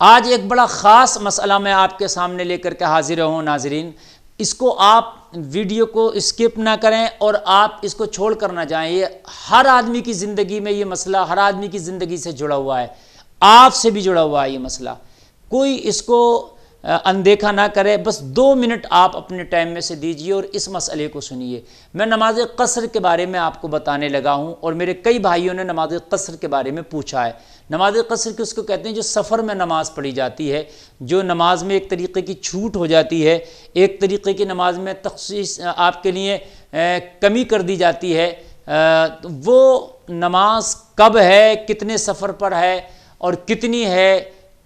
آج ایک بڑا خاص مسئلہ میں آپ کے سامنے لے کر کے حاضر ہوں ناظرین، اس کو آپ ویڈیو کو اسکپ نہ کریں اور آپ اس کو چھوڑ کر نہ جائیں۔ یہ ہر آدمی کی زندگی میں یہ مسئلہ ہر آدمی کی زندگی سے جڑا ہوا ہے، آپ سے بھی جڑا ہوا ہے یہ مسئلہ۔ کوئی اس کو اندیکھا نہ کرے، بس 2 منٹ آپ اپنے ٹائم میں سے دیجئے اور اس مسئلے کو سنیے۔ میں نماز قصر کے بارے میں آپ کو بتانے لگا ہوں اور میرے کئی بھائیوں نے نماز قصر کے بارے میں پوچھا ہے۔ نماز قصر کس کو کہتے ہیں؟ جو سفر میں نماز پڑھی جاتی ہے، جو نماز میں ایک طریقے کی چھوٹ ہو جاتی ہے، ایک طریقے کی نماز میں تخصیص آپ کے لیے کمی کر دی جاتی ہے۔ وہ نماز کب ہے، کتنے سفر پر ہے اور کتنی ہے،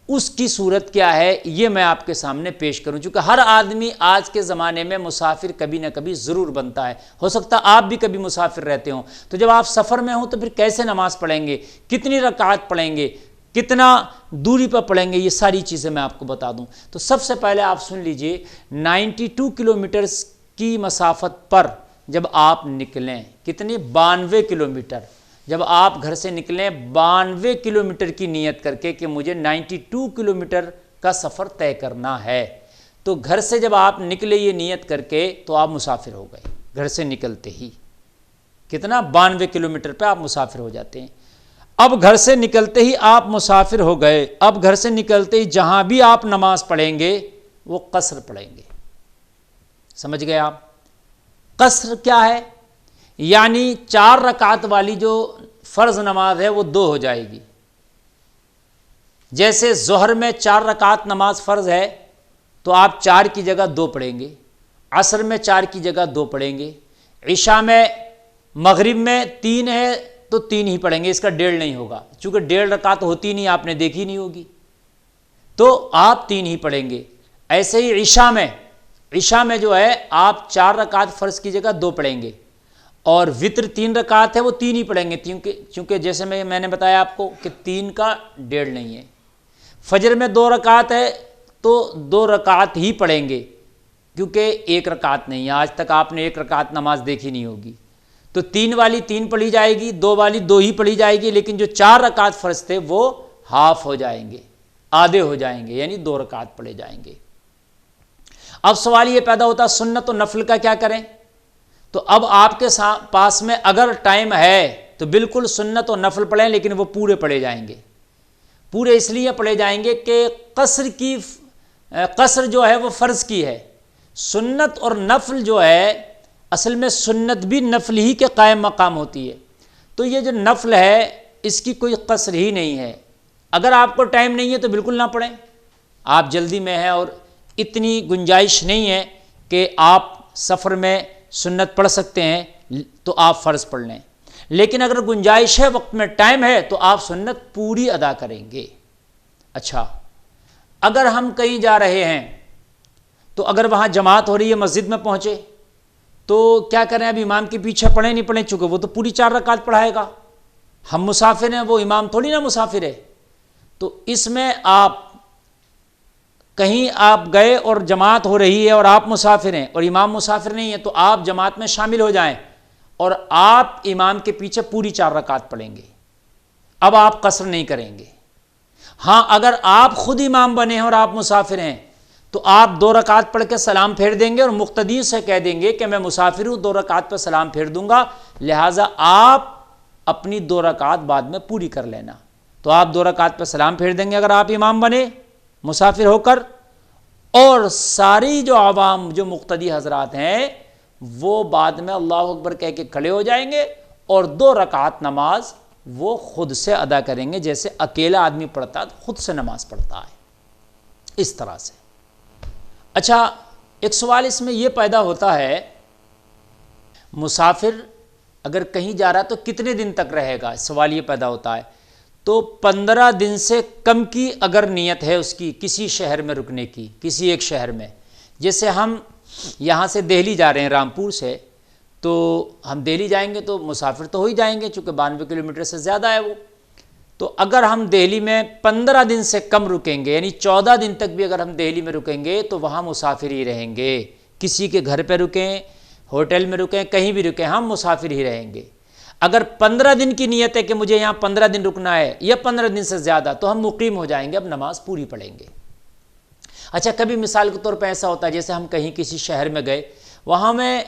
اس کی صورت کیا ہے، یہ میں آپ کے سامنے پیش کروں۔ چونکہ ہر آدمی آج کے زمانے میں مسافر کبھی نہ کبھی ضرور بنتا ہے، ہو سکتا آپ بھی کبھی مسافر رہتے ہوں۔ تو جب آپ سفر میں ہوں تو پھر کیسے نماز پڑھیں گے، کتنی رکعت پڑھیں گے، کتنا دوری پر پڑھیں گے، یہ ساری چیزیں میں آپ کو بتا دوں۔ تو سب سے پہلے آپ سن لیجئے، 92 کلومیٹرز کی مسافت پر جب آپ نکلیں، کتنے 92 کلومیٹر، جب آپ گھر سے نکلیں 92 کلومیٹر کی نیت کر کے کہ مجھے 92 کلومیٹر کا سفر طے کرنا ہے، تو گھر سے جب آپ نکلے یہ نیت کر کے تو آپ مسافر ہو گئے۔ گھر سے نکلتے ہی کتنا 92 کلومیٹر پہ آپ مسافر ہو جاتے ہیں۔ اب گھر سے نکلتے ہی آپ مسافر ہو گئے، اب گھر سے نکلتے ہی جہاں بھی آپ نماز پڑھیں گے وہ قصر پڑھیں گے۔ سمجھ گئے آپ؟ قصر کیا ہے؟ یعنی 4 رکعت والی جو فرض نماز ہے وہ 2 ہو جائے گی۔ جیسے ظہر میں 4 رکعت نماز فرض ہے تو آپ 4 کی جگہ 2 پڑھیں گے، عصر میں 4 کی جگہ 2 پڑھیں گے، عشاء میں مغرب میں 3 ہے تو 3 ہی پڑھیں گے، اس کا 1.5 نہیں ہوگا، چونکہ 1.5 رکعت ہوتی نہیں، آپ نے دیکھی نہیں ہوگی، تو آپ 3 ہی پڑھیں گے۔ ایسے ہی عشاء میں جو ہے آپ 4 رکعت فرض کی جگہ 2 پڑھیں گے، اور وتر 3 رکعت ہے وہ 3 ہی پڑھیں گے، چونکہ جیسے میں نے بتایا آپ کو کہ 3 کا 1.5 نہیں ہے۔ فجر میں 2 رکعت ہے تو 2 رکعت ہی پڑھیں گے، کیونکہ 1 رکعت نہیں ہے، آج تک آپ نے 1 رکعت نماز دیکھی نہیں ہوگی، تو 3 والی 3 پڑھی جائے گی، 2 والی 2 ہی پڑھی جائے گی، لیکن جو 4 رکعت فرض تھے وہ ہاف ہو جائیں گے، آدھے ہو جائیں گے، یعنی 2 رکعت پڑھے جائیں گے۔ اب سوال یہ پیدا ہوتا سنت و نفل کا کیا کریں؟ تو اب آپ کے پاس میں اگر ٹائم ہے تو بالکل سنت و نفل پڑھیں، لیکن وہ پورے پڑھے جائیں گے۔ پورے اس لیے پڑھے جائیں گے کہ قصر جو ہے وہ فرض کی ہے، سنت اور نفل جو ہے اصل میں سنت بھی نفل ہی کے قائم مقام ہوتی ہے، تو یہ جو نفل ہے اس کی کوئی قصر ہی نہیں ہے۔ اگر آپ کو ٹائم نہیں ہے تو بالکل نہ پڑھیں، آپ جلدی میں ہیں اور اتنی گنجائش نہیں ہے کہ آپ سفر میں سنت پڑھ سکتے ہیں تو آپ فرض پڑھ لیں، لیکن اگر گنجائش ہے، وقت میں ٹائم ہے، تو آپ سنت پوری ادا کریں گے۔ اچھا، اگر ہم کہیں جا رہے ہیں تو اگر وہاں جماعت ہو رہی ہے، مسجد میں پہنچے تو کیا کریں؟ اب امام کے پیچھے پڑھیں نہیں پڑھیں، چونکہ وہ تو پوری 4 رکعت پڑھائے گا، ہم مسافر ہیں، وہ امام تھوڑی نہ مسافر ہے، تو اس میں آپ کہیں آپ گئے اور جماعت ہو رہی ہے اور آپ مسافر ہیں اور امام مسافر نہیں ہے، تو آپ جماعت میں شامل ہو جائیں اور آپ امام کے پیچھے پوری 4 رکعت پڑھیں گے۔ اب آپ قصر نہیں کریں گے۔ ہاں، اگر آپ خود امام بنے ہیں اور آپ مسافر ہیں تو آپ 2 رکعت پڑھ کے سلام پھیر دیں گے اور مقتدی سے کہہ دیں گے کہ میں مسافر ہوں، 2 رکعت پہ سلام پھیر دوں گا، لہٰذا آپ اپنی 2 رکعت بعد میں پوری کر لینا۔ تو آپ 2 رکعت پہ سلام پھیر دیں گے اگر آپ امام بنے مسافر ہو کر، اور ساری جو عوام جو مقتدی حضرات ہیں وہ بعد میں اللہ اکبر کہہ کے کھڑے ہو جائیں گے اور 2 رکعت نماز وہ خود سے ادا کریں گے، جیسے اکیلا آدمی پڑھتا ہے خود سے نماز پڑھتا ہے، اس طرح سے۔ اچھا، ایک سوال اس میں یہ پیدا ہوتا ہے، مسافر اگر کہیں جا رہا ہے تو کتنے دن تک رہے گا؟ سوال یہ پیدا ہوتا ہے۔ تو 15 دن سے کم کی اگر نیت ہے اس کی کسی شہر میں رکنے کی، کسی ایک شہر میں، جیسے ہم یہاں سے دہلی جا رہے ہیں رامپور سے، تو ہم دہلی جائیں گے تو مسافر تو ہو ہی جائیں گے، چونکہ 92 کلومیٹر سے زیادہ ہے وہ، تو اگر ہم دہلی میں 15 دن سے کم رکیں گے، یعنی 14 دن تک بھی اگر ہم دہلی میں رکیں گے تو وہاں مسافر ہی رہیں گے، کسی کے گھر پہ رکیں، ہوٹل میں رکیں، کہیں بھی رکیں، ہم مسافر ہی رہیں گے۔ اگر 15 دن کی نیت ہے کہ مجھے یہاں 15 دن رکنا ہے یا 15 دن سے زیادہ، تو ہم مقیم ہو جائیں گے، اب نماز پوری پڑھیں گے۔ اچھا، کبھی مثال کے طور پہ ایسا ہوتا ہے جیسے ہم کہیں کسی شہر میں گئے، وہاں میں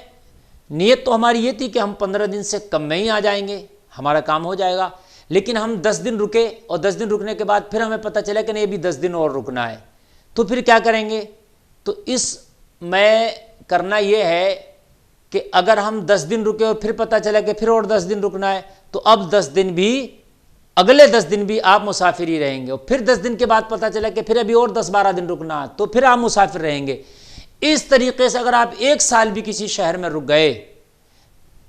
نیت تو ہماری یہ تھی کہ ہم 15 دن سے کم میں ہی آ جائیں گے، ہمارا کام ہو جائے گا، لیکن ہم 10 دن رکے اور 10 دن رکنے کے بعد پھر ہمیں پتہ چلا کہ نہیں ابھی 10 دن اور رکنا ہے، تو پھر کیا کریں گے؟ تو اس میں کرنا یہ ہے کہ اگر ہم 10 دن رکے اور پھر پتہ چلا کہ پھر اور 10 دن رکنا ہے، تو اب 10 دن بھی، اگلے 10 دن بھی آپ مسافر ہی رہیں گے، اور پھر 10 دن کے بعد پتہ چلا کہ پھر ابھی اور 10-12 دن رکنا ہے، تو پھر آپ مسافر رہیں گے۔ اس طریقے سے اگر آپ 1 سال بھی کسی شہر میں رک گئے،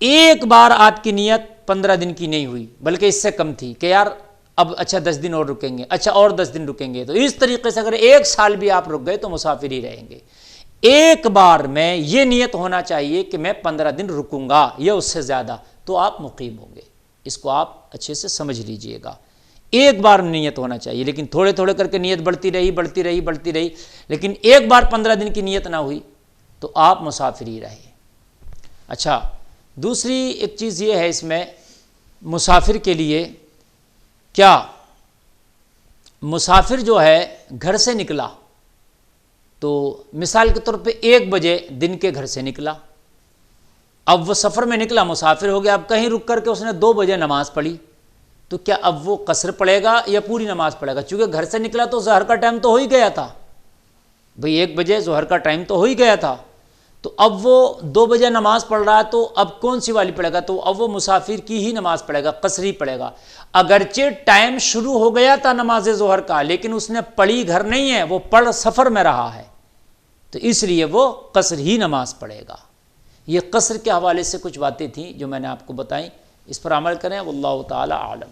ایک بار آپ کی نیت 15 دن کی نہیں ہوئی بلکہ اس سے کم تھی کہ یار اب اچھا 10 دن اور رکیں گے، اچھا اور 10 دن رکیں گے، تو اس طریقے سے اگر 1 سال بھی آپ رک گئے تو مسافر ہی رہیں گے۔ ایک بار میں یہ نیت ہونا چاہیے کہ میں 15 دن رکوں گا یا اس سے زیادہ، تو آپ مقیم ہوں گے۔ اس کو آپ اچھے سے سمجھ لیجئے گا، ایک بار نیت ہونا چاہیے، لیکن تھوڑے تھوڑے کر کے نیت بڑھتی رہی، لیکن ایک بار 15 دن کی نیت نہ ہوئی تو آپ مسافر ہی رہے۔ اچھا، دوسری ایک چیز یہ ہے اس میں، مسافر کے لیے کیا مسافر جو ہے گھر سے نکلا تو مثال کے طور پہ 1 بجے دن کے گھر سے نکلا، اب وہ سفر میں نکلا، مسافر ہو گیا، اب کہیں رک کر کے اس نے 2 بجے نماز پڑھی، تو کیا اب وہ قصر پڑھے گا یا پوری نماز پڑھے گا؟ چونکہ گھر سے نکلا تو ظہر کا ٹائم تو ہو ہی گیا تھا، بھئی 1 بجے ظہر کا ٹائم تو ہو ہی گیا تھا، تو اب وہ 2 بجے نماز پڑھ رہا ہے، تو اب کون سی والی پڑھے گا؟ تو اب وہ مسافر کی ہی نماز پڑھے گا، قصری پڑھے گا۔ اگرچہ ٹائم شروع ہو گیا تھا نماز ظہر کا، لیکن اس نے پڑھی گھر نہیں ہے، وہ پڑھ سفر میں رہا ہے، تو اس لیے وہ قصر ہی نماز پڑھے گا۔ یہ قصر کے حوالے سے کچھ باتیں تھیں جو میں نے آپ کو بتائیں، اس پر عمل کریں، واللہ تعالی عالم۔